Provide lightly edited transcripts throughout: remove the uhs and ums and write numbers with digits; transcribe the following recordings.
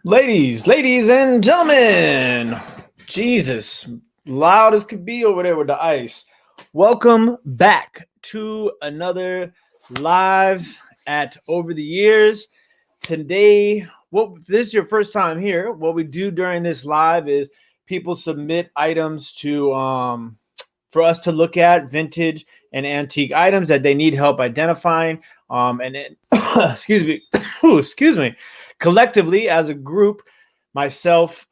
Ladies and gentlemen, Jesus, loud as could be over there with the ice. Welcome back to another live at Over the Years. Today, if this is your first time here, what we do during this live is people submit items to for us to look at, vintage and antique items that they need help identifying. And then, excuse me, excuse me, collectively as a group, myself,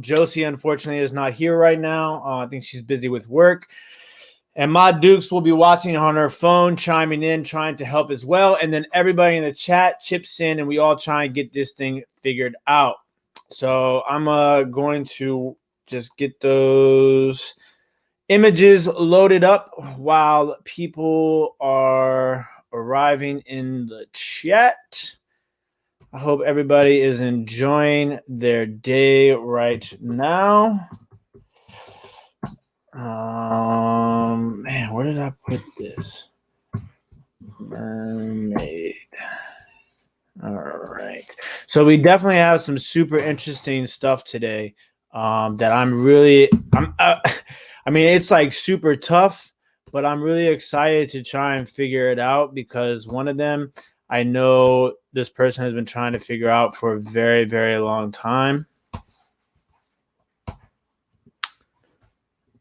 Josie, unfortunately, is not here right now. I think she's busy with work. And Ma Dukes will be watching on her phone, chiming in, trying to help as well. And then everybody in the chat chips in, and we all try and get this thing figured out. So I'm going to just get those images loaded up while people are arriving in the chat. I hope everybody is enjoying their day right now. Man, where did I put this? Mermaid. All right. So we definitely have some super interesting stuff today that I mean, it's like super tough, but I'm really excited to try and figure it out because one of them I know this person has been trying to figure out for a very, very long time.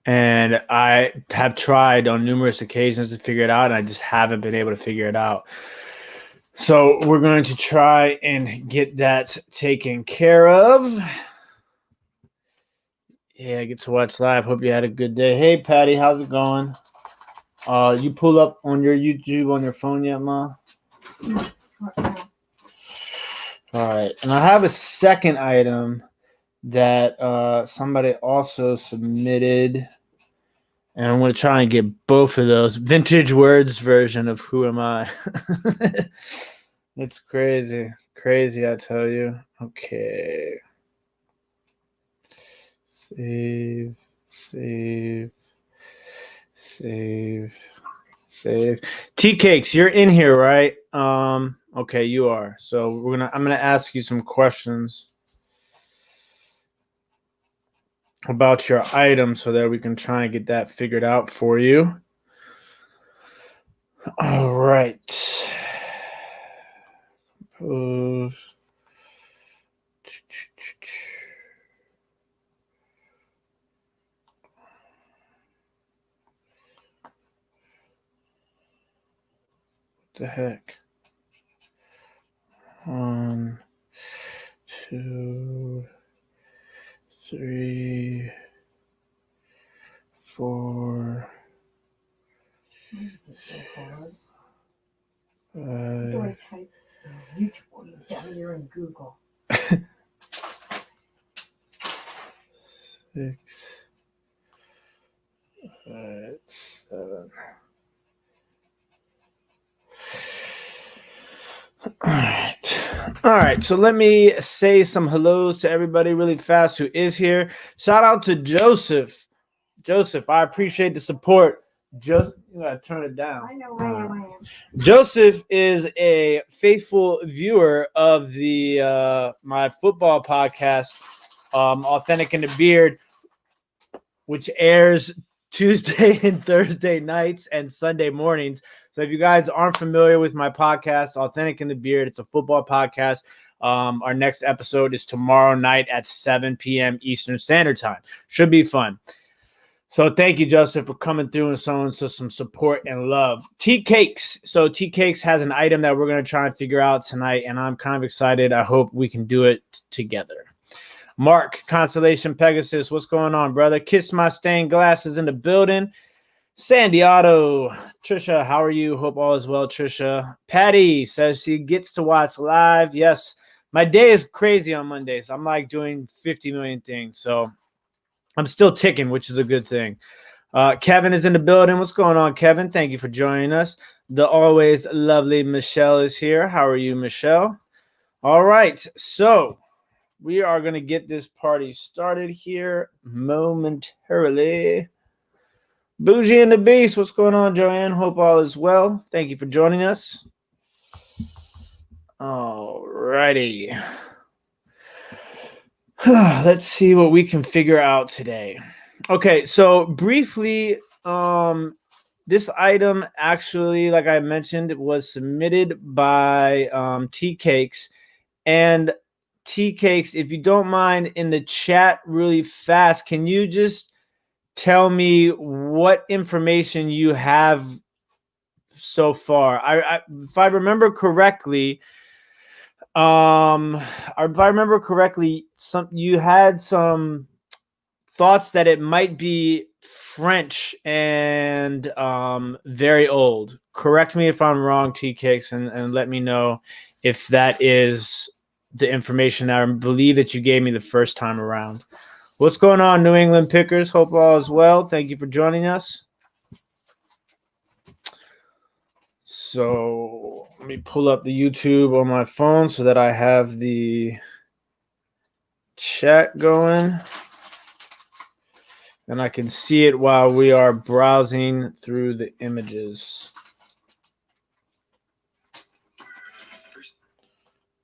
And I have tried on numerous occasions to figure it out, and I just haven't been able to figure it out. So we're going to try and get that taken care of. Yeah, I get to watch live. Hope you had a good day. Hey, Patty, how's it going? You pull up on your YouTube on your phone yet, Ma? All right. And I have a second item that somebody also submitted. And I'm going to try and get both of those. Vintage Words version of Who Am I? It's crazy. Crazy, I tell you. Okay. Save. Tea Cakes, you're in here, right? Okay, you are. So I'm gonna ask you some questions about your item so that we can try and get that figured out for you. All right. The heck? 1, 2, 3, 4. This is so hard. Do I type YouTube or down here in Google? 6, 5, 7. All right. So let me say some hellos to everybody really fast who is here. Shout out to Joseph. Joseph, I appreciate the support. Joseph, you gotta turn it down. I know I am. Joseph is a faithful viewer of the my football podcast, Authentic in the Beard, which airs Tuesday and Thursday nights and Sunday mornings. So if you guys aren't familiar with my podcast, Authentic in the Beard, it's a football podcast. Our next episode is tomorrow night at 7 p.m. Eastern Standard Time. Should be fun. So thank you, Joseph, for coming through and showing us some support and love. Tea Cakes. So Tea Cakes has an item that we're going to try and figure out tonight, and I'm kind of excited. I hope we can do it together. Mark, Constellation Pegasus, what's going on, brother? Kiss My Stained Glasses in the building. Sandy Otto, Trisha, how are you? Hope all is well, Trisha. Patty says she gets to watch live. Yes, my day is crazy on Mondays. I'm like doing 50 million things, so I'm still ticking, which is a good thing. Kevin is in the building. What's going on, Kevin? Thank you for joining us. The always lovely Michelle is here. How are you, Michelle? All right, so we are going to get this party started here momentarily. Bougie and the Beast, what's going on, Joanne? Hope all is well. Thank you for joining us. All righty. Let's see what we can figure out today. Okay, so briefly, this item actually, like I mentioned, was submitted by Tea Cakes. And Tea Cakes, if you don't mind, in the chat really fast, can you just tell me what information you have so far? If I remember correctly, you had some thoughts that it might be French and very old. Correct me if I'm wrong, Tea Cakes, and let me know if that is the information that I believe that you gave me the first time around. What's going on, New England Pickers? Hope all is well. Thank you for joining us. So let me pull up the YouTube on my phone so that I have the chat going and I can see it while we are browsing through the images.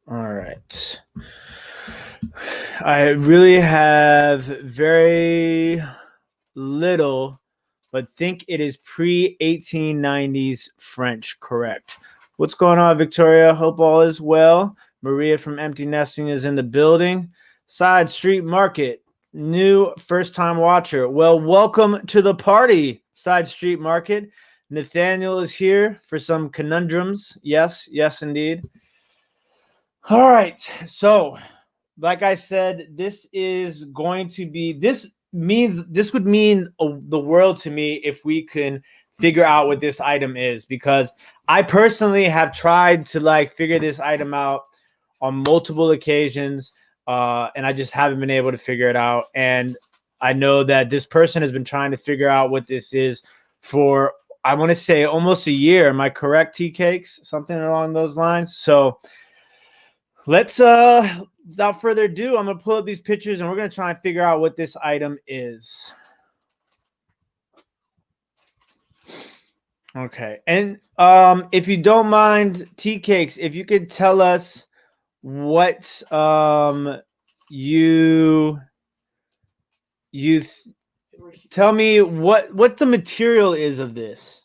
All right. I really have very little, but think it is pre-1890s French, correct. What's going on, Victoria? Hope all is well. Maria from Empty Nesting is in the building. Side Street Market, new first-time watcher. Well, welcome to the party, Side Street Market. Nathaniel is here for some conundrums. Yes, indeed. All right, so like I said, this would mean the world to me if we can figure out what this item is, because I personally have tried to figure this item out on multiple occasions, and I just haven't been able to figure it out. And I know that this person has been trying to figure out what this is for, I want to say, almost a year. Am I correct, Tea Cakes? Something along those lines. So let's without further ado, I'm gonna pull up these pictures and we're gonna try and figure out what this item is. Okay, and if you don't mind, Tea Cakes, if you could tell us what tell me what the material is of this.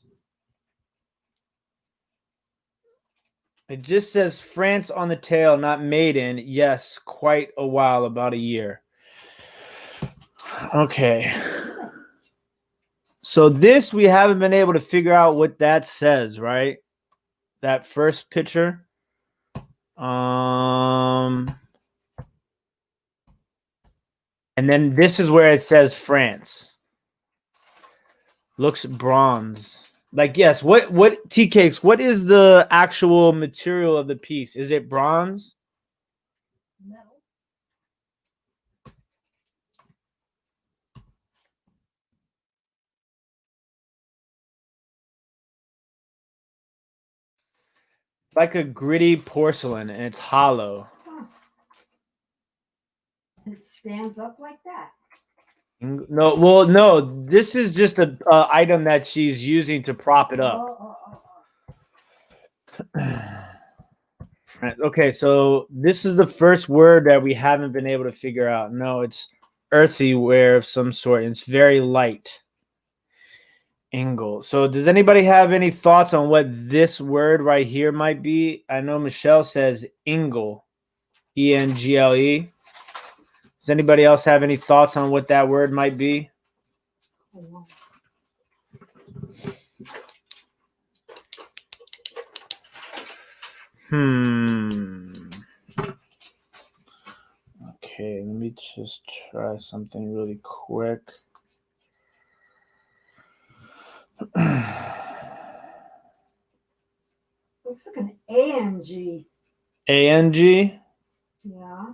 It just says France on the tail, not made in. Yes, quite a while, about a year. Okay. So this, we haven't been able to figure out what that says, right? That first picture. And then this is where it says France. Looks bronze. Yes, what Tea Cakes, what is the actual material of the piece? Is it bronze? Metal. It's like a gritty porcelain and it's hollow. Huh. It stands up like that. No, well, no, this is just an item that she's using to prop it up. Okay, so this is the first word that we haven't been able to figure out. No, it's earthyware of some sort. It's very light. Ingle. So does anybody have any thoughts on what this word right here might be? I know Michelle says ingle, E-N-G-L-E. Does anybody else have any thoughts on what that word might be? Okay, let me just try something really quick. Looks like an A-N-G. A-N-G? Yeah.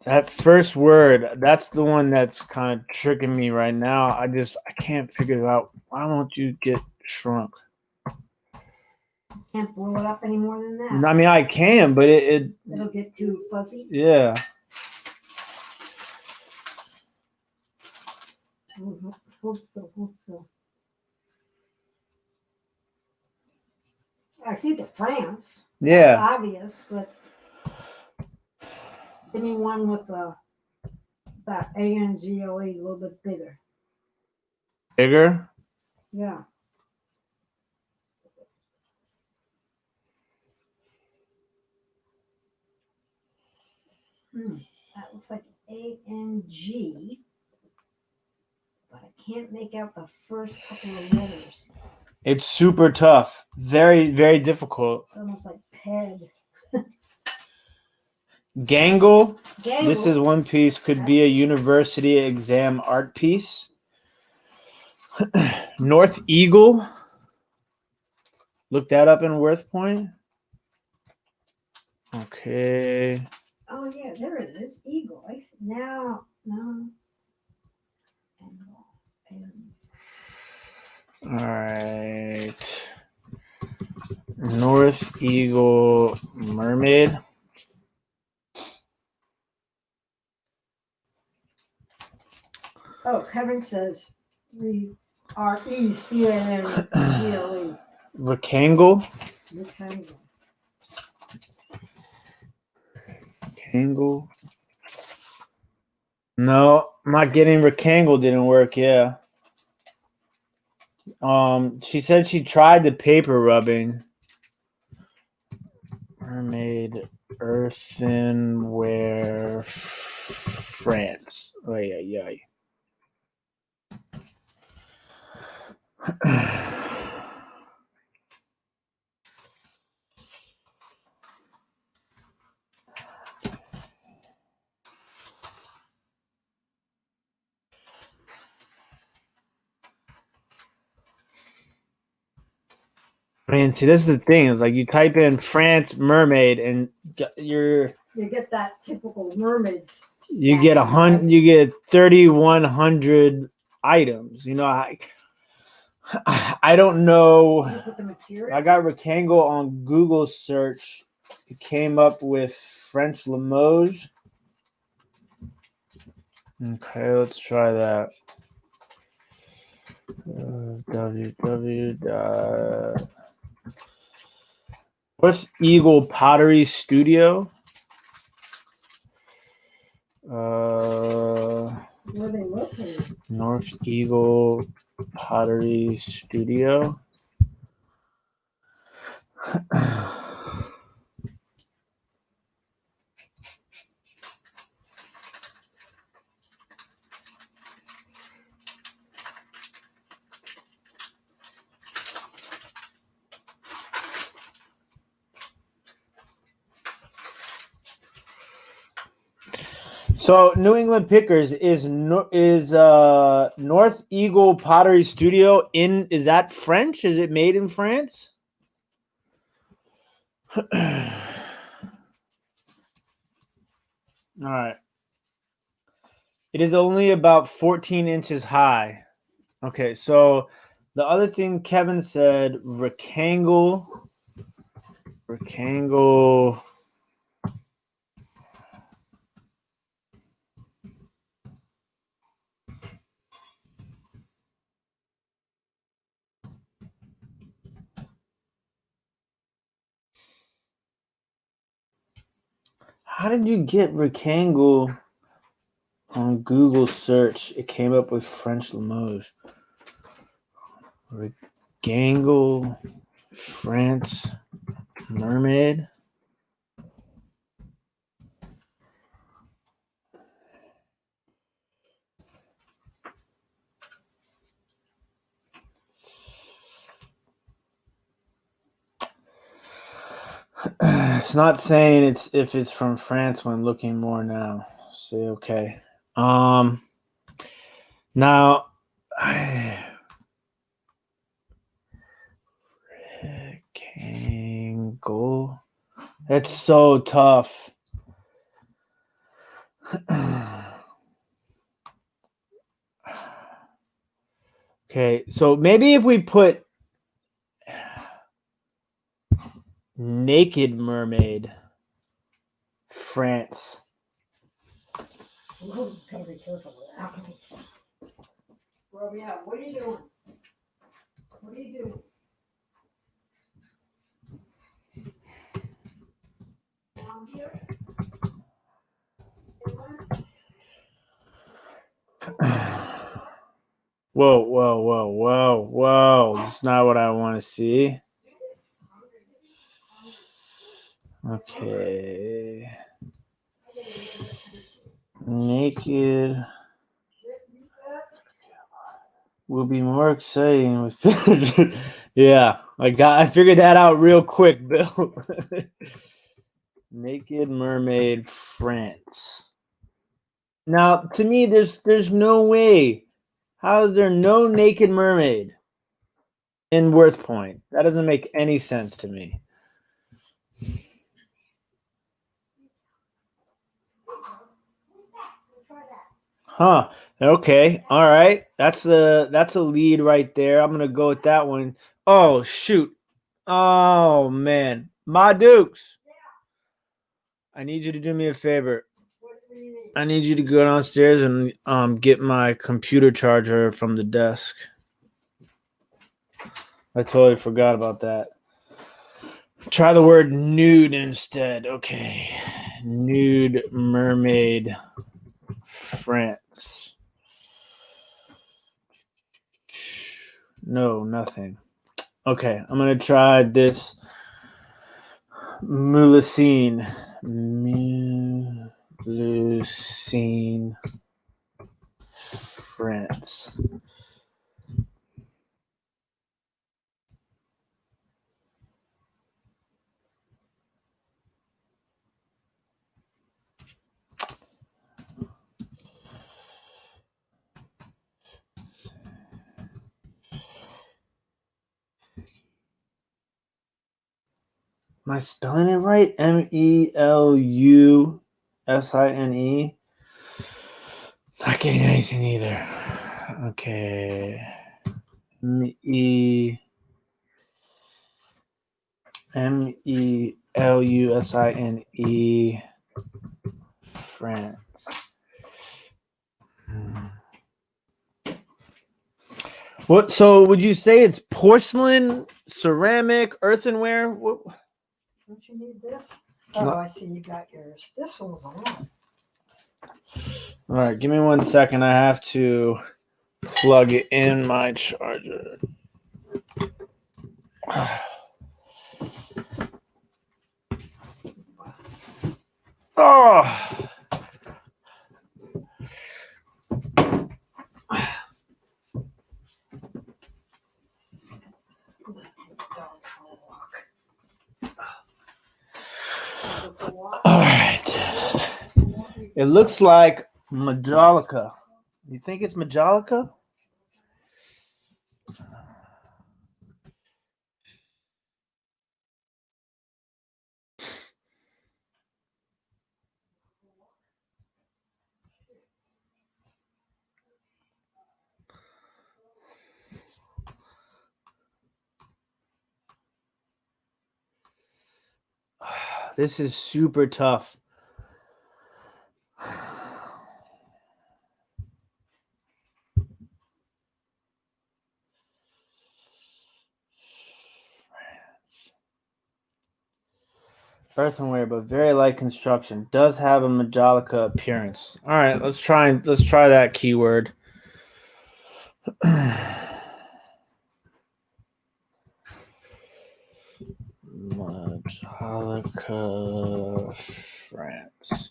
That first word, that's the one that's kind of tricking me right now. I can't figure it out. Why won't you get shrunk? Can't blow it up any more than that. I mean, I can, but It'll get too fuzzy. Yeah. Hope so. I see the France. Yeah. That's obvious, but give me one with that ANGOE a little bit bigger. Bigger? Yeah. That looks like ANG, but I can't make out the first couple of letters. It's super tough. Very, very difficult. It's almost like PED. Gangle. Gangle. This is one piece. Could be a university exam art piece. North Eagle. Look that up in Worth Point. Okay. Oh yeah, there it is. Eagle. No. All right. North Eagle Mermaid. Oh, Kevin says RECANGLE. Rectangle. Rectangle. Rectangle. No, I'm not getting rectangle. Didn't work. Yeah. She said she tried the paper rubbing. Mermaid earthenware France. Oh yeah. I mean, see, this is the thing. Is like you type in France mermaid, and you get that typical mermaid. You get 100. You get 3,100 items. You know, I don't know. I got rectangle on Google search. It came up with French Limoges. Okay, let's try that. North Eagle Pottery Studio. Where they located? North Eagle Pottery Studio. So New England Pickers is North Eagle Pottery Studio is that French? Is it made in France? All right. It is only about 14 inches high. Okay, so the other thing Kevin said, rectangle. How did you get rectangle on Google search? It came up with French Limoges. Rectangle, France, mermaid. It's not saying if it's from France when looking more now. Say okay. Now rectangle. That's so tough. Okay, so maybe if we put Naked Mermaid, France. Ooh, gotta be careful with that one. Romeo, what are you doing? What are you doing? Down here? Whoa. That's not what I want to see. Okay. Naked will be more exciting with pictures. Yeah, I figured that out real quick, Bill. Naked Mermaid, France. Now, to me, there's no way. How is there no Naked Mermaid in Worth Point? That doesn't make any sense to me. Huh. Okay. All right. That's a lead right there. I'm gonna go with that one. Oh shoot. Oh man. My Dukes. I need you to do me a favor. I need you to go downstairs and get my computer charger from the desk. I totally forgot about that. Try the word nude instead. Okay. Nude Mermaid, France. No, nothing. Okay, I'm gonna try this Mulicine. Mulicine, France. Am I spelling it right? Melusine. Not getting anything either. Okay. Melusine, France. What? So would you say it's porcelain, ceramic, earthenware? What? Don't you need this? Oh, I see you got yours. This one was on. All right, give me 1 second. I have to plug it in my charger. Oh. All right. It looks like Majolica. You think it's Majolica? This is super tough. Earthenware, but very light construction. Does have a Majolica appearance. All right, let's try that keyword. Majolica, France.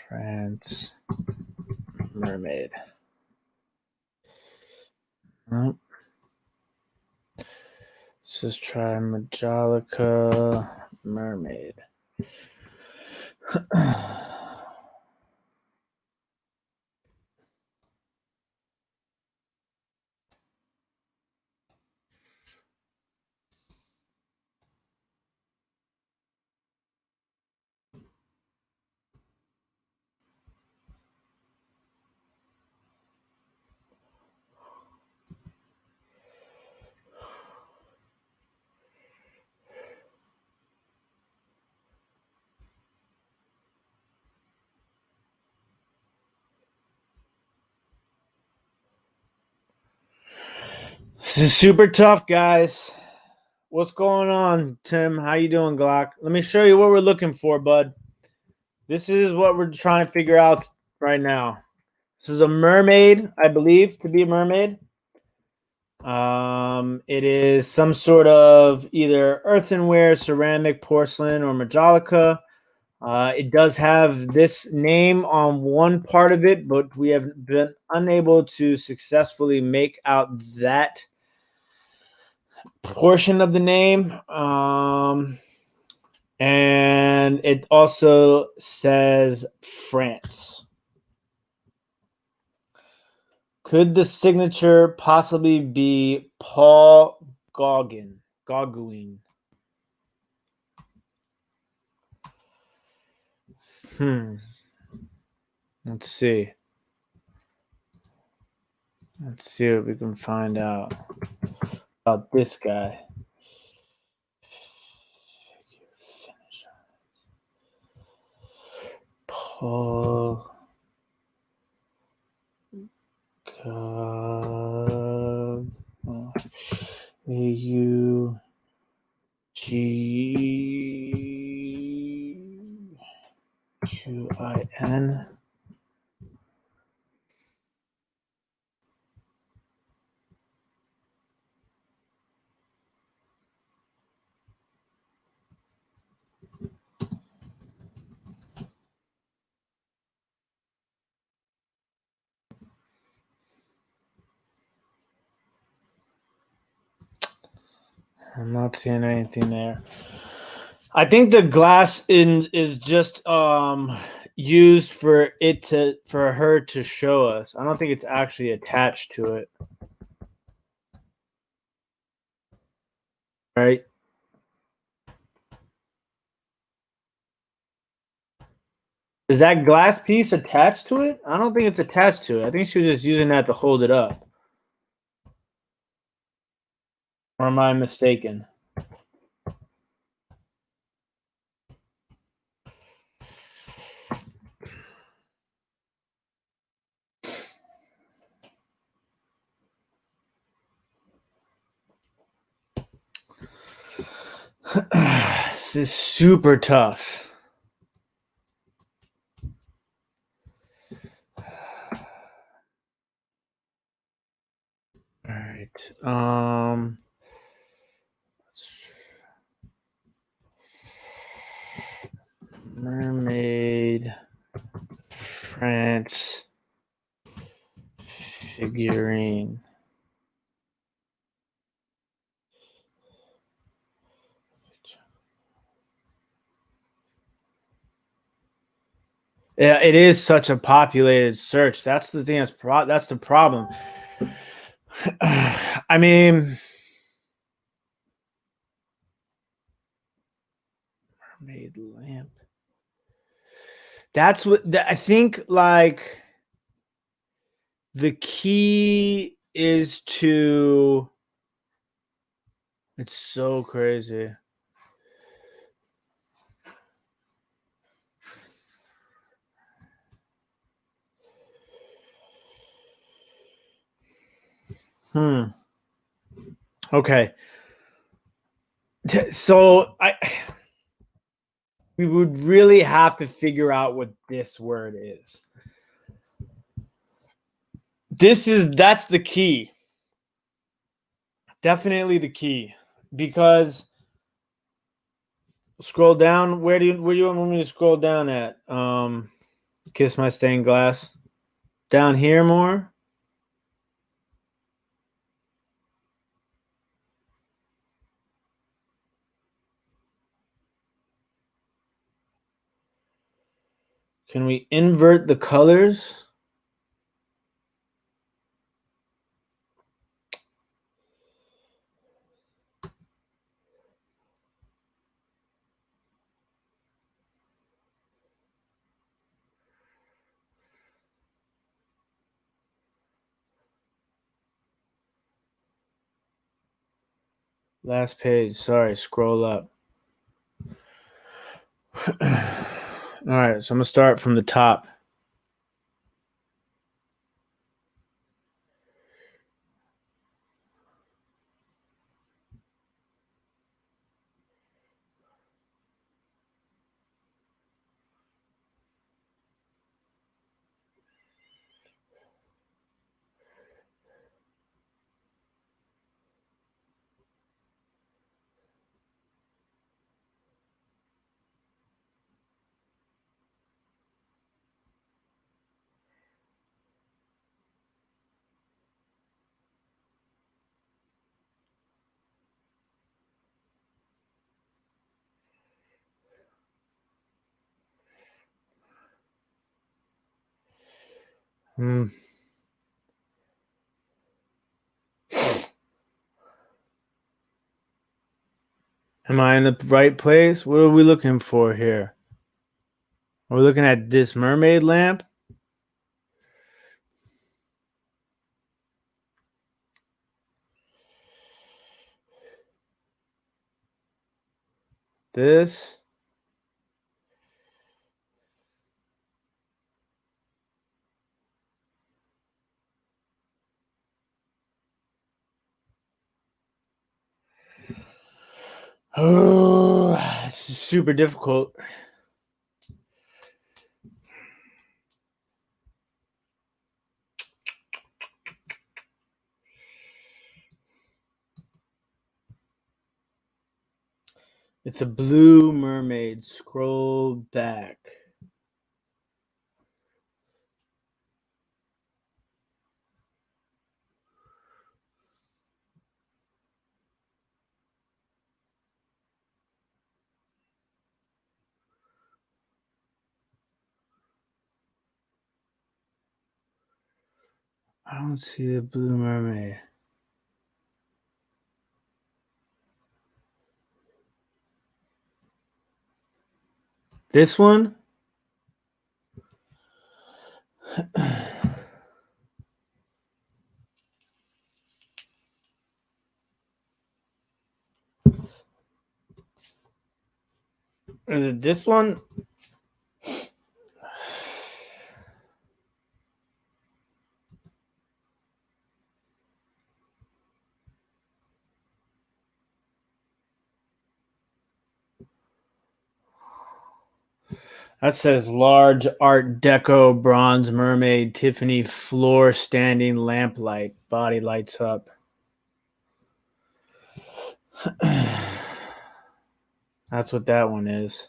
France. Mermaid. Nope. Let's just try Majolica Mermaid. This is super tough, guys. What's going on, Tim? How you doing, Glock? Let me show you what we're looking for, bud. This is what we're trying to figure out right now. This is a mermaid, I believe, to be a mermaid. It is some sort of either earthenware, ceramic, porcelain, or majolica. It does have this name on one part of it, but we have been unable to successfully make out that portion of the name. And it also says France. Could the signature possibly be Paul Gauguin? Let's see. Let's see what we can find out about this guy. Paul Auguin. I'm not seeing anything there. I think the glass is just used for her to show us. I don't think it's actually attached to it. Right? Is that glass piece attached to it? I don't think it's attached to it. I think she was just using that to hold it up. Or am I mistaken? This is super tough. All right. Mermaid France figurine. Yeah, it is such a populated search. That's the thing. That's the problem. I mean, mermaid lamp. That's what I think. Like the key is to. It's so crazy. Okay. So we would really have to figure out what this word is. That's the key. Definitely the key. Because scroll down. Where do you want me to scroll down at? Kiss my stained glass. Down here more. Can we invert the colors? Last page. Sorry, scroll up. All right, so I'm going to start from the top. Hmm. Am I in the right place? What are we looking for here? Are we looking at this mermaid lamp? This? Oh, this is super difficult. It's a blue mermaid. Scroll back. I don't see the blue mermaid. This one? Is it this one? That says large Art Deco bronze mermaid Tiffany floor standing lamplight. Body lights up. That's what that one is.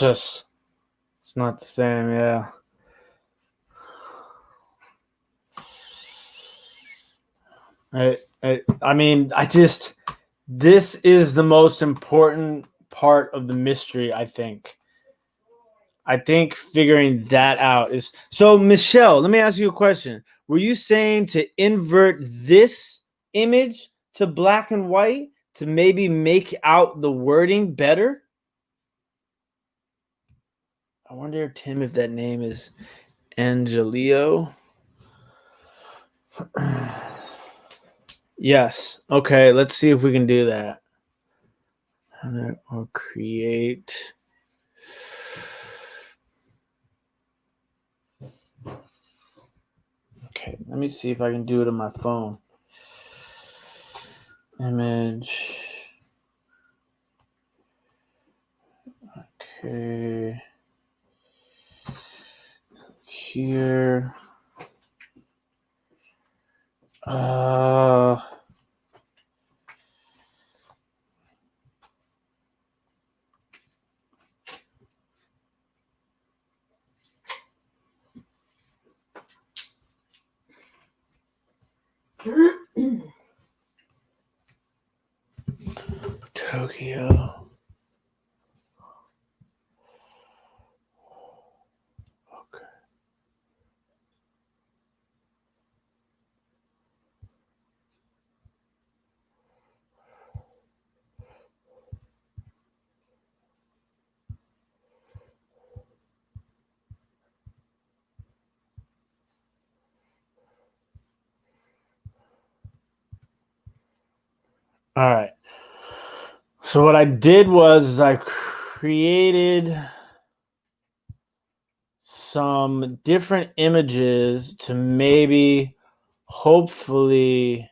It's not the same, yeah. This is the most important part of the mystery, I think. I think figuring that out is so. Michelle, let me ask you a question. Were you saying to invert this image to black and white to maybe make out the wording better? I wonder, Tim, if that name is Angelio. Yes. Okay, let's see if we can do that. Or create. Okay, let me see if I can do it on my phone. Image. Okay. Here. Tokyo. Okay. All right. So what I did was I created some different images to maybe hopefully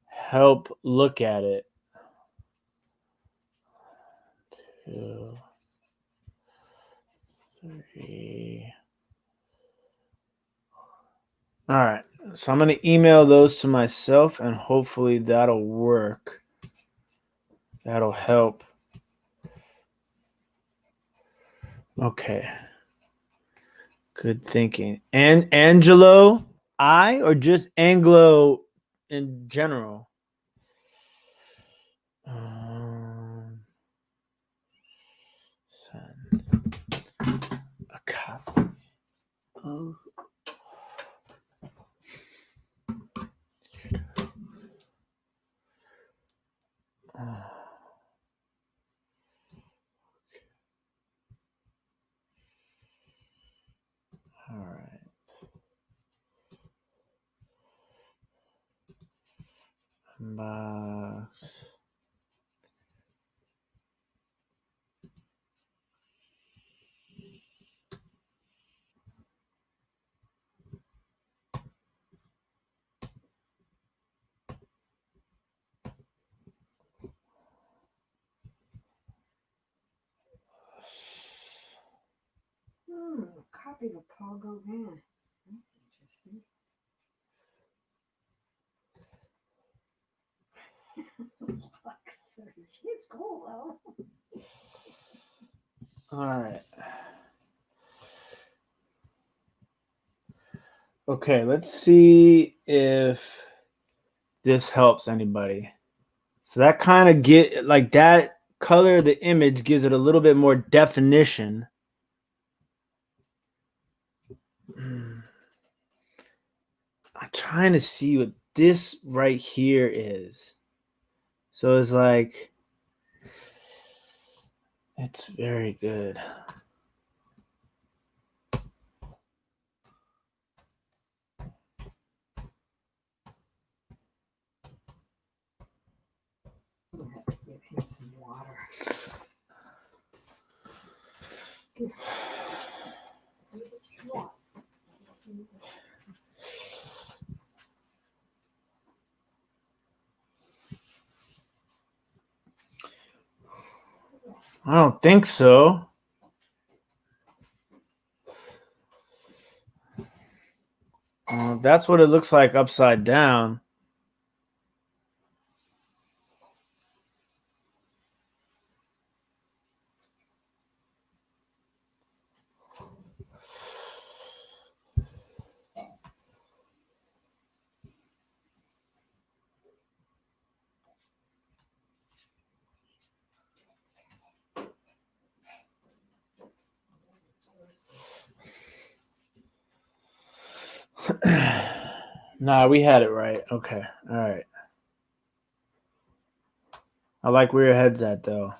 help look at it. 2, 3. All right. So I'm going to email those to myself and hopefully that'll work. That'll help. Okay. Good thinking. And Angelo, or just Anglo in general? Send a copy of. All right. Box. Copy the Pogo van. That's interesting. It's cool though. All right. Okay, let's see if this helps anybody. So that kind of like that color of the image gives it a little bit more definition. I'm trying to see what this right here is. So it's like, it's very good. I'm gonna have to give him some water. I don't think so. That's what it looks like upside down. Nah, we had it right. Okay. All right. I like where your head's at, though.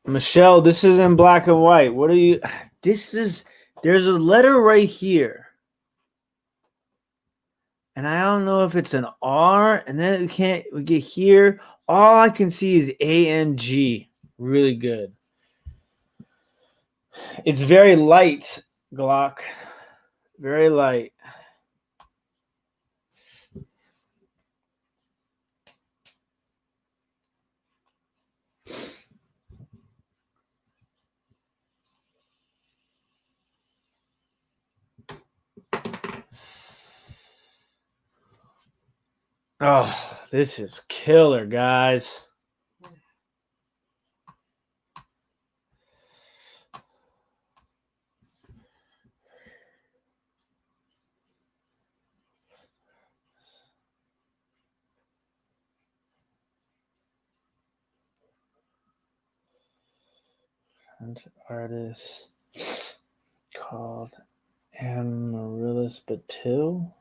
Michelle, this is in black and white. What are you? There's a letter right here. And I don't know if it's an R, and then we get here. All I can see is ANG. Really good. It's very light, Glock. Very light. Oh, this is killer, guys. Artist called Amaryllis Batil.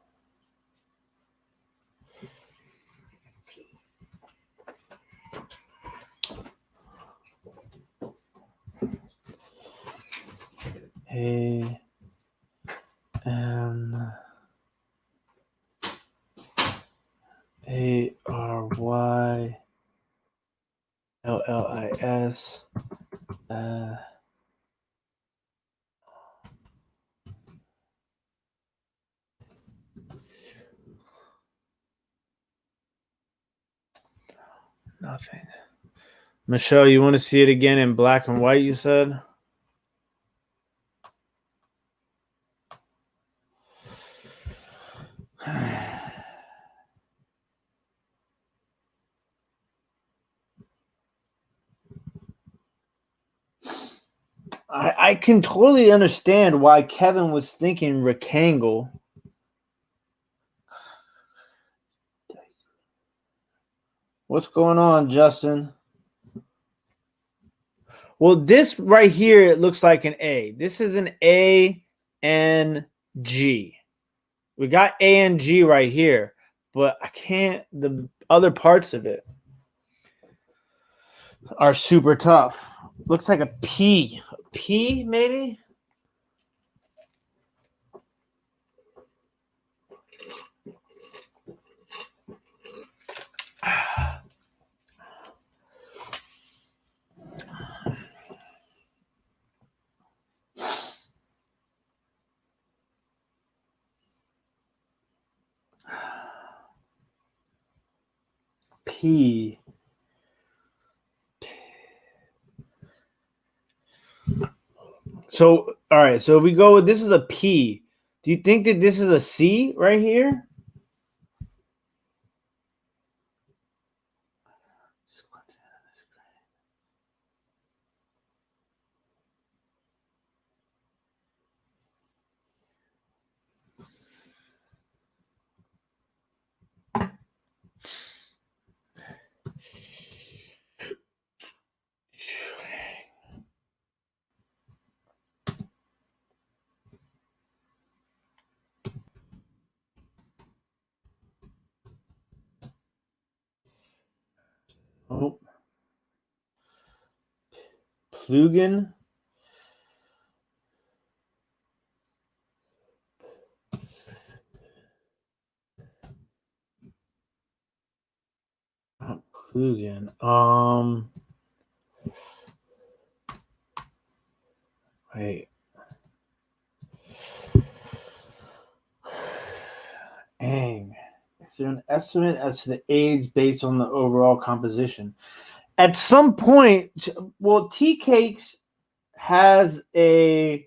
AMARYLLIS. Nothing. Michelle, you want to see it again in black and white, you said? I can totally understand why Kevin was thinking rectangle. What's going on, Justin? Well, this right here, it looks like an A. This is an A and G. We got A and G right here, but I can't, the other parts of it are super tough. Looks like a P. P, maybe? P. So, all right. So if we go with this is a P, do you think that this is a C right here? Oh, Plugen. Plugen. Wait. Dang. Is there an estimate as to the age based on the overall composition? At some point, well, Tea Cakes has an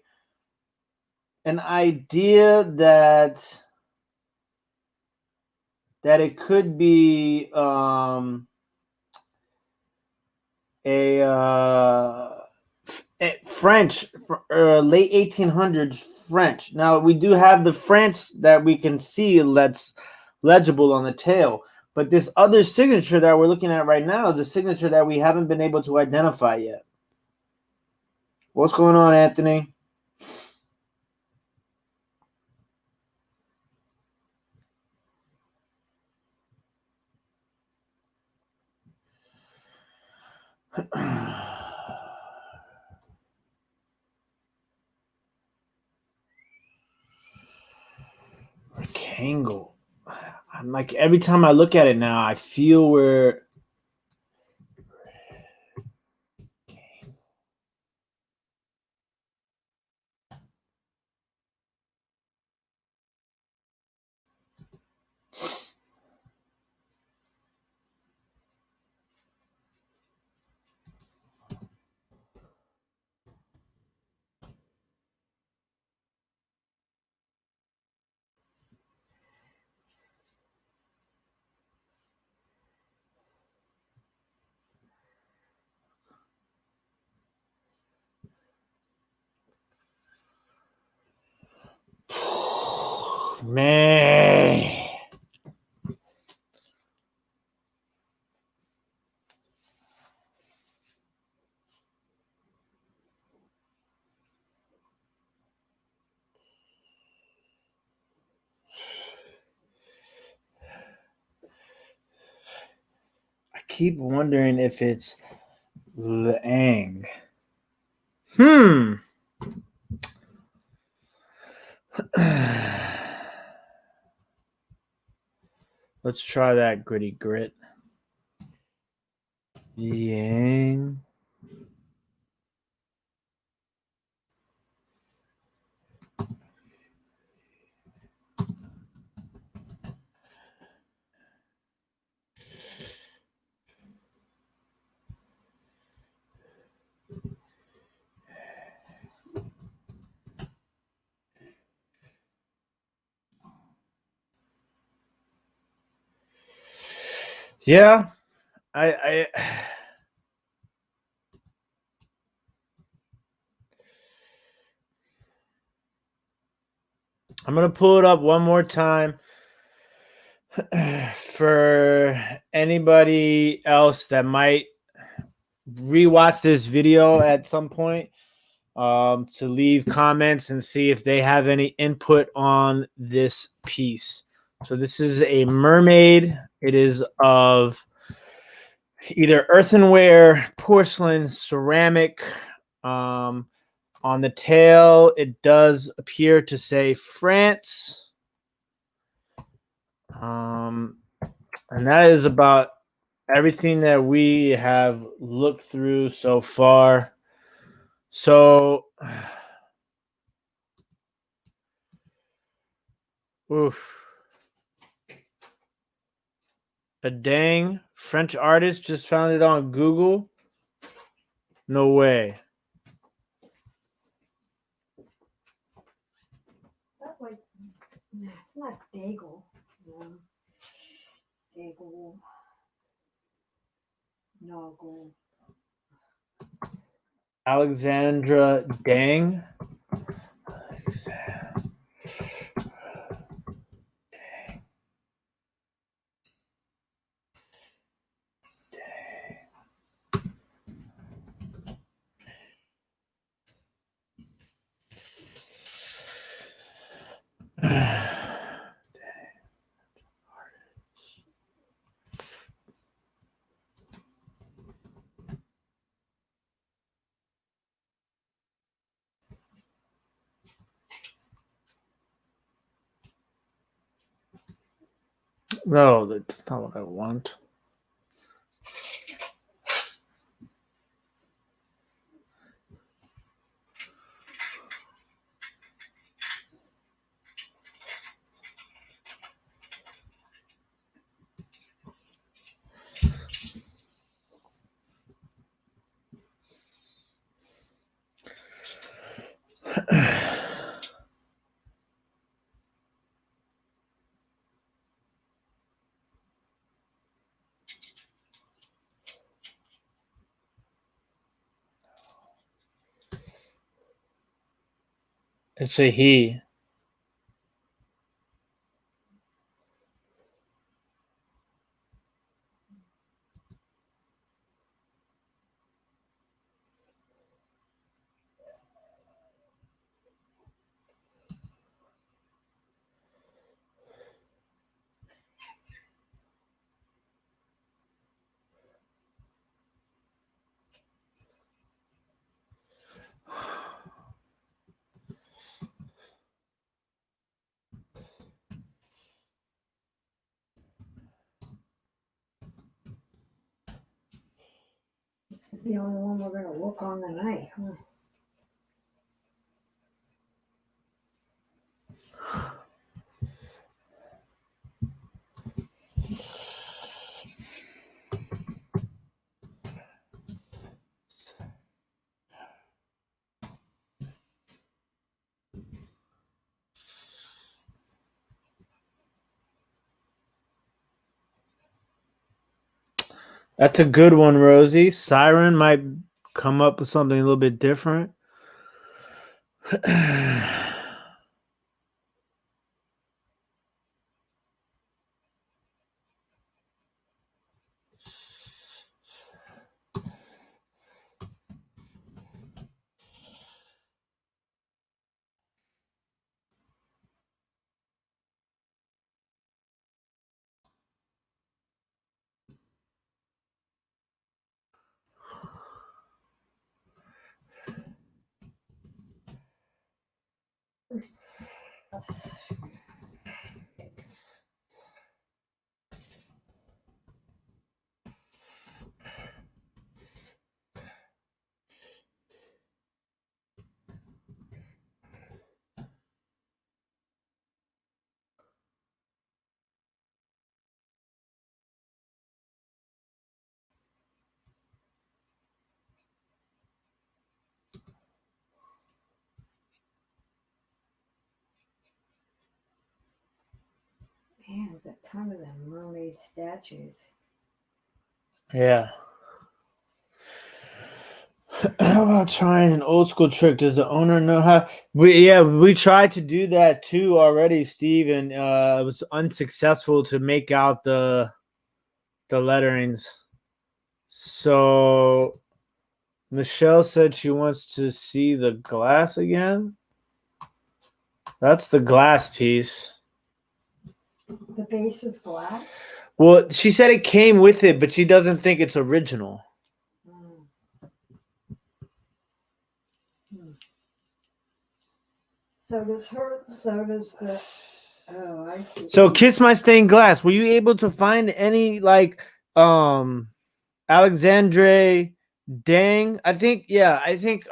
idea that it could be a French, late 1800s French. Now we do have the French that we can see that's legible on the tail, but this other signature that we're looking at right now is a signature that we haven't been able to identify yet. What's going on, Anthony? Rectangle. I'm like, every time I look at it now, I feel where. Man. I keep wondering if it's Liang. Let's try that gritty grit. Yang. Yeah, I I'm going to pull it up one more time for anybody else that might rewatch this video at some point, to leave comments and see if they have any input on this piece. So this is a mermaid. It is of either earthenware, porcelain, ceramic. On the tail, it does appear to say France. And that is about everything that we have looked through so far. So, oof. A dang French artist just found it on Google? No way. That like, nah, it's not bagel. No. Bagel. Noggle. Alexandra Dang. No, that's not what I want. It's a he. This is the only one we're going to look on tonight, huh? That's a good one, Rosie. Siren might come up with something a little bit different. Man, there's a ton of them mermaid statues. Yeah. How about trying an old school trick? Does the owner know how? We tried to do that too already, Steve, and it was unsuccessful to make out the letterings. So Michelle said she wants to see the glass again. That's the glass piece. The base is glass. Well, she said it came with it, but she doesn't think it's original. So does the. Oh, I see. So Kiss My Stained Glass. Were you able to find any like Alexandre Dang? I think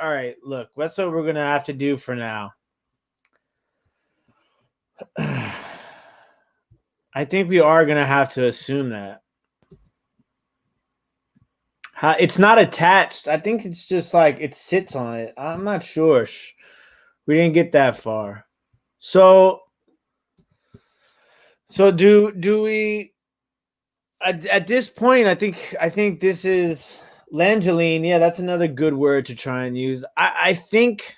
all right, look, that's what we're gonna have to do for now. I think we are gonna have to assume that. It's not attached. I think it's just like it sits on it. I'm not sure. We didn't get that far. So do we at this point, I think this is Langeline. Yeah, that's another good word to try and use. I think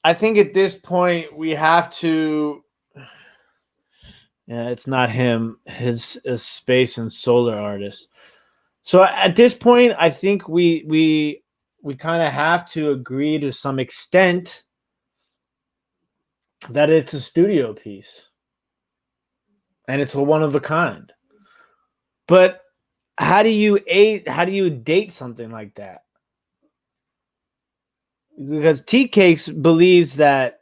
at this point we have to. Yeah, it's not him. His space and solar artist. So at this point, I think we kind of have to agree to some extent that it's a studio piece and it's a one of a kind. But how do you date something like that? Because Tea Cakes believes that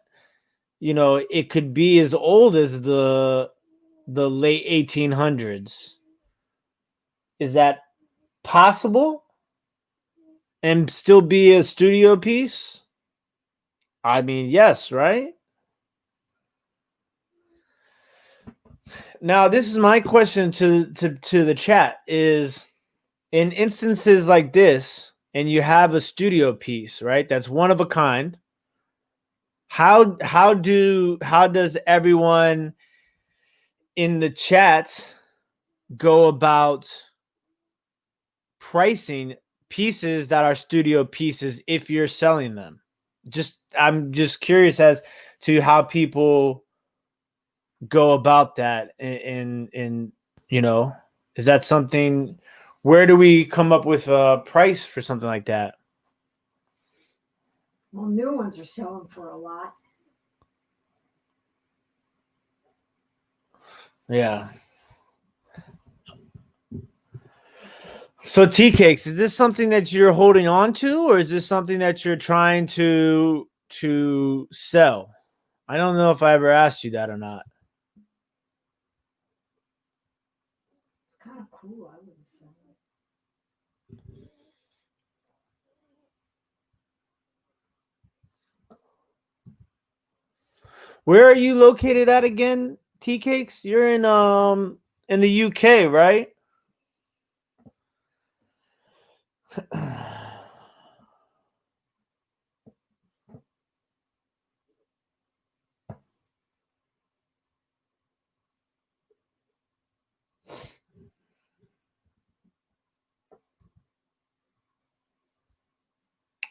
it could be as old as the late 1800s. Is that possible and still be a studio piece? I mean, yes, right? Now, this is my question to the chat is, in instances like this, and you have a studio piece, right? That's one of a kind. How does everyone in the chat go about pricing pieces that are studio pieces if you're selling them? I'm just curious as to how people go about that in is that something, where do we come up with a price for something like that? Well, new ones are selling for a lot. Yeah. So Tea Cakes, is this something that you're holding on to, or is this something that you're trying to sell? I don't know if I ever asked you that or not. It's kind of cool. I wouldn't sell it. Where are you located at again, Tea Cakes? You're in the UK, right?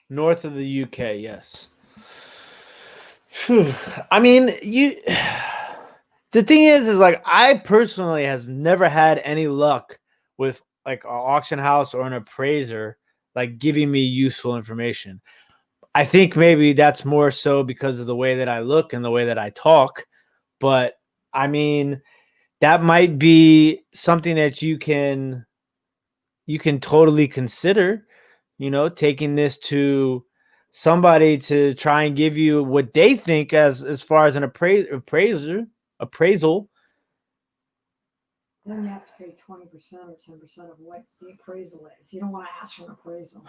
North of the UK, yes. I mean, the thing is like, I personally has never had any luck with like an auction house or an appraiser like giving me useful information. I think maybe that's more so because of the way that I look and the way that I talk. But I mean, that might be something that you can totally consider, taking this to somebody to try and give you what they think as far as an appraisal. Then you have to pay 20% or 10% of what the appraisal is. You don't want to ask for an appraisal.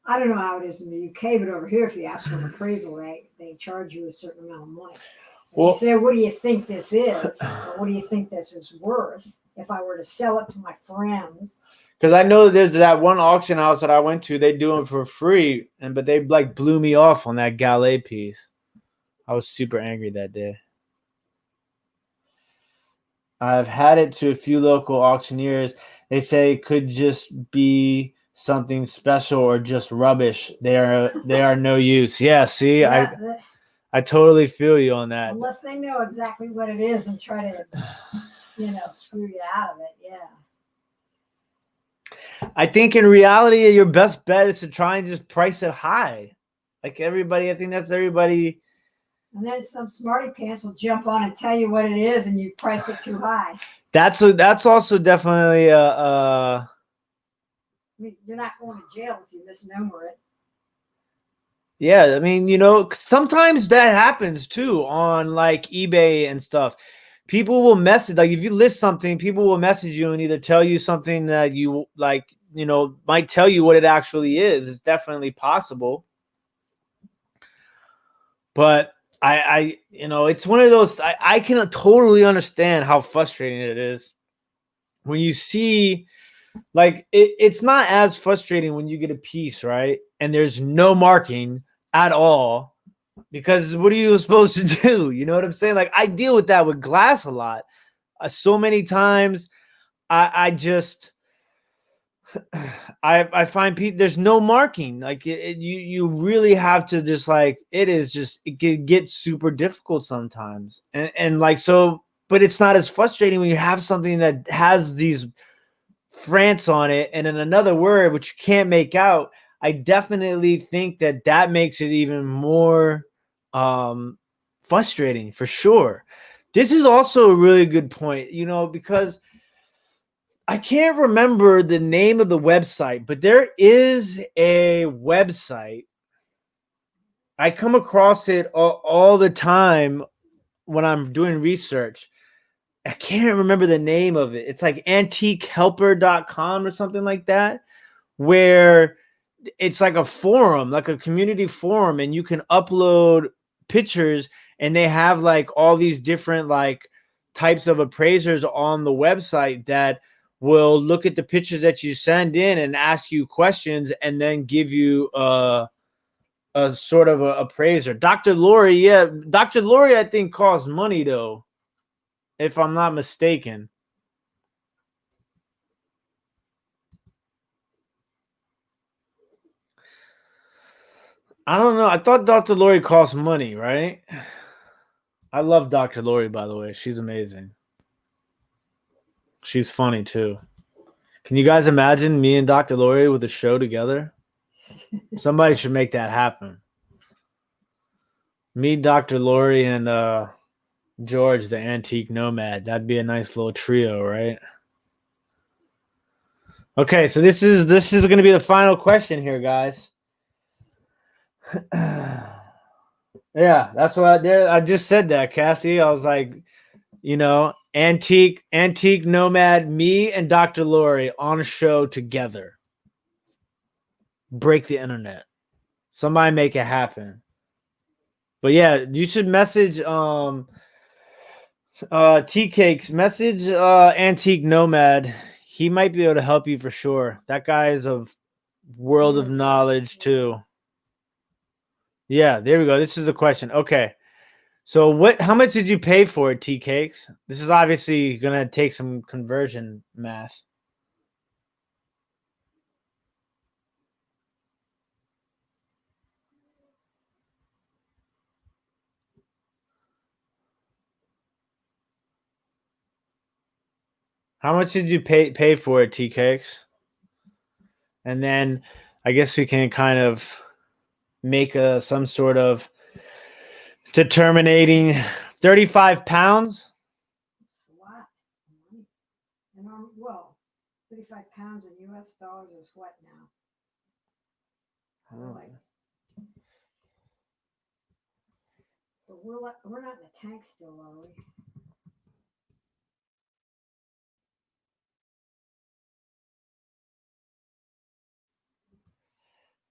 I don't know how it is in the UK, but over here, if you ask for an appraisal, they charge you a certain amount of money. If you say, what do you think this is? Or what do you think this is worth? If I were to sell it to my friends. Because I know there's that one auction house that I went to, they do them for free, but they like blew me off on that Gallet piece. I was super angry that day. I've had it to a few local auctioneers. They say it could just be something special or just rubbish, they are no use. Yeah, see, Yeah, I totally feel you on that. unless they know exactly what it is and try to, screw you out of it. Yeah. I think in reality, your best bet is to try and just price it high. Like everybody, I think that's everybody. And then some smarty pants will jump on and tell you what it is, and you price it too high. That's also definitely I mean, you're not going to jail if you misnomer it. Yeah, I mean, sometimes that happens too on like eBay and stuff. People will message, like if you list something, people will message you and either tell you something that you like, might tell you what it actually is. It's definitely possible. But it's one of those, I can totally understand how frustrating it is when you see, like, it's not as frustrating when you get a piece, right? And there's no marking at all, because what are you supposed to do? You know what I'm saying? Like, I deal with that with glass a lot. So many times I just I find there's no marking. Like you really have to just like, it can get super difficult sometimes. And like, so, but it's not as frustrating when you have something that has these France on it and then another word which you can't make out. I definitely think that makes it even more frustrating for sure. This is also a really good point, because I can't remember the name of the website, but there is a website. I come across it all the time when I'm doing research. I can't remember the name of it. It's like antiquehelper.com or something like that, where it's like a forum, like a community forum, and you can upload pictures, and they have like all these different like types of appraisers on the website that will look at the pictures that you send in and ask you questions and then give you a sort of a appraiser. Dr. Lori, yeah, Dr. Lori, I think costs money though, if I'm not mistaken. I don't know. I thought Dr. Lori costs money, right? I love Dr. Lori, by the way. She's amazing. She's funny too. Can you guys imagine me and Dr. Lori with a show together? Somebody should make that happen. Me, Dr. Lori, and George, the antique nomad. That'd be a nice little trio, right? Okay, so this is going to be the final question here, guys. Yeah, that's what I just said that, Kathy. I was like, antique nomad, me and Dr. Lori on a show together. Break the internet. Somebody make it happen. But yeah, you should message Tea Cakes, message Antique Nomad. He might be able to help you for sure. That guy is a world of knowledge too. Yeah, there we go. This is the question. Okay. So how much did you pay for it, Tea Cakes? This is obviously gonna take some conversion math. How much did you pay for it, Tea Cakes? And then I guess we can kind of make some sort of determining 35 pounds. It's a lot of money. And 35 pounds in US dollars is what now? Like, but we're not in the tank still, are we?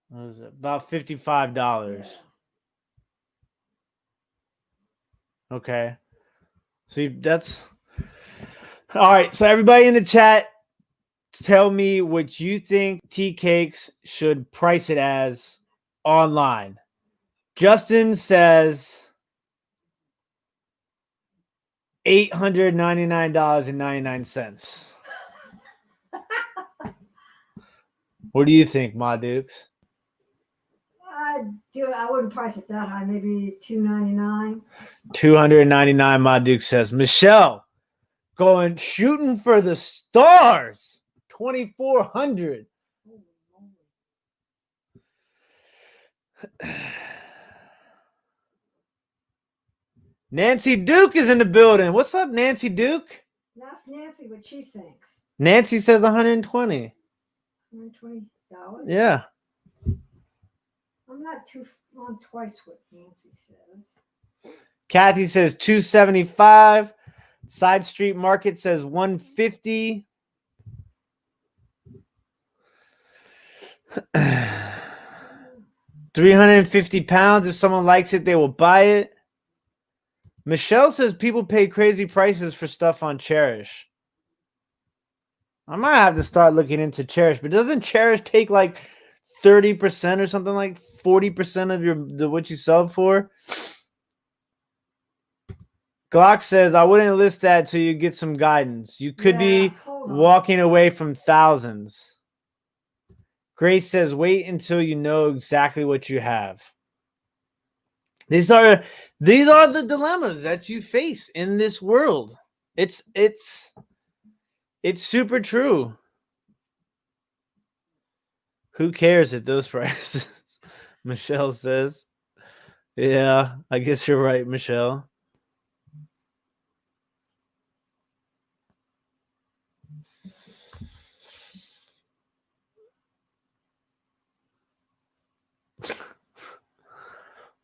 What was it? About $55. Yeah. Okay. See, that's all right. So everybody in the chat, tell me what you think Tea Cakes should price it as online. Justin says $899.99. What do you think, Ma Dukes? I wouldn't price it that high. Maybe $299. $299. Ma Dukes says. Michelle going shooting for the stars. $2,400. Nancy Duke is in the building. What's up, Nancy Duke? That's Nancy what she thinks. Nancy says 120. $120? Yeah. I'm not too on twice what Nancy says. Kathy says 275. Side Street Market says 150. 350 pounds. If someone likes it, they will buy it. Michelle says people pay crazy prices for stuff on Cherish. I might have to start looking into Cherish, but doesn't Cherish take like 30% or something, like 40% of what you sell for? Glock says, I wouldn't list that till you get some guidance. You could be walking away from thousands. Grace says, wait until you know exactly what you have. These are the dilemmas that you face in this world. It's super true. Who cares at those prices? Michelle says. Yeah, I guess you're right, Michelle.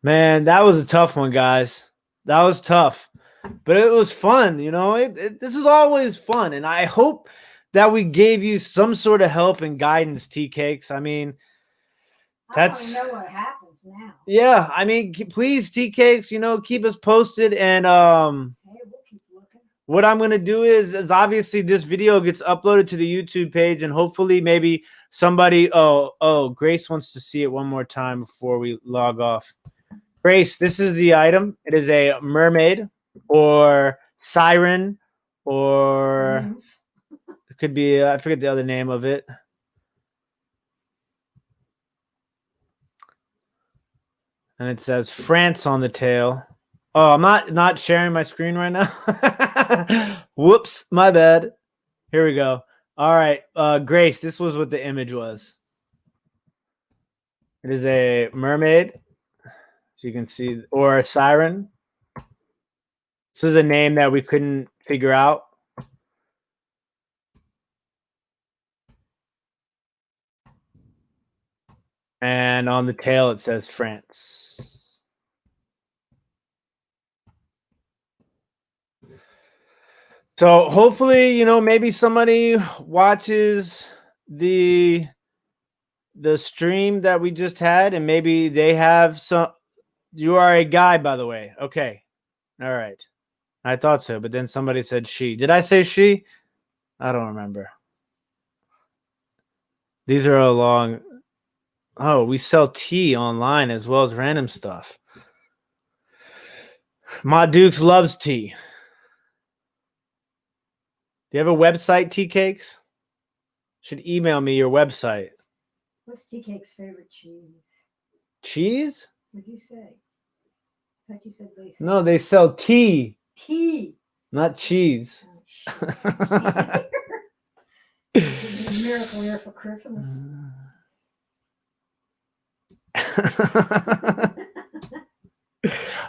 Man, that was a tough one, guys. That was tough. But it was fun, you know. This is always fun. And I hope that we gave you some sort of help and guidance, Tea-Cakes. I mean, that's... I don't know what happens now. Yeah, I mean, please, Tea-Cakes, you know, keep us posted. And hey, we'll keep looking. What I'm going to do is obviously this video gets uploaded to the YouTube page, and hopefully maybe somebody... Oh, Grace wants to see it one more time before we log off. Grace, this is the item. It is a mermaid or siren, or it could be, I forget the other name of it. And it says France on the tail. Oh, I'm not sharing my screen right now. Whoops, my bad. Here we go. All right, Grace, this was what the image was. It is a mermaid. So you can see, or a siren. This is a name that we couldn't figure out. And on the tail, it says France. So hopefully, you know, maybe somebody watches the stream that we just had, and maybe they have some... You are a guy, by the way. Okay. All right. I thought so, but then somebody said she. Did I say she? I don't remember. These are a long... Oh, we sell tea online as well as random stuff. Ma Dukes loves tea. Do you have a website, Tea-Cakes? Should email me your website. What's Tea-Cake's favorite cheese? Cheese? What did you say? I thought you said they sell... No, they sell tea. Tea. Not cheese. Oh, a miracle here for Christmas.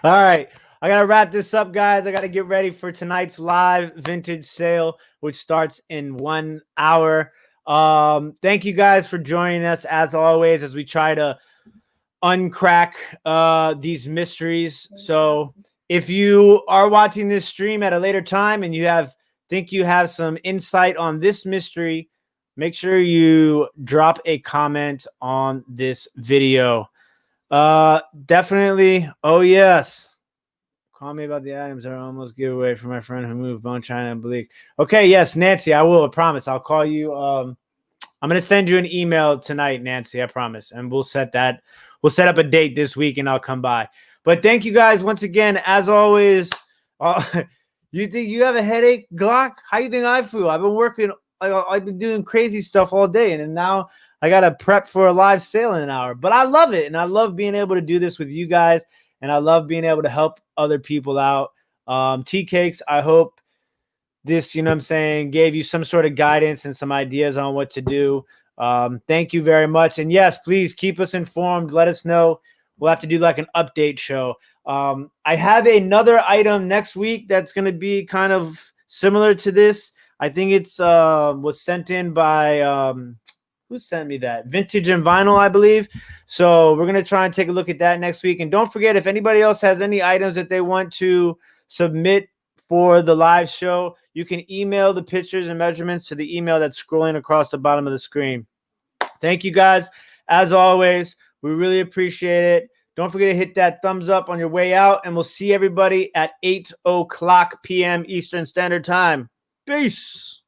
All right. I got to wrap this up, guys. I got to get ready for tonight's live vintage sale, which starts in 1 hour. Thank you guys for joining us, as always, as we try to uncrack these mysteries. So if you are watching this stream at a later time and you think you have some insight on this mystery, make sure you drop a comment on this video. Definitely. Oh, yes. Call me about the items that are almost giveaway for my friend who moved Bone China and Bleak. Okay, yes, Nancy, I will. I promise. I'll call you. I'm going to send you an email tonight, Nancy. I promise. And we'll set up a date this week and I'll come by. But thank you guys once again. As always, you think you have a headache, Glock? How you think I feel? I've been working. I've been doing crazy stuff all day. And then now I gotta prep for a live sale in an hour. But I love it, and I love being able to do this with you guys, and I love being able to help other people out. Tea Cakes, I hope this, you know what I'm saying, gave you some sort of guidance and some ideas on what to do. Thank you very much. And yes, please keep us informed. Let us know. We'll have to do like an update show. I have another item next week that's going to be kind of similar to this. I think it's was sent in by who sent me that? Vintage and Vinyl, I believe. So we're going to try and take a look at that next week. And don't forget, if anybody else has any items that they want to submit for the live show, you can email the pictures and measurements to the email that's scrolling across the bottom of the screen. Thank you guys. As always, we really appreciate it. Don't forget to hit that thumbs up on your way out, and we'll see everybody at 8 o'clock p.m. Eastern Standard Time. Peace.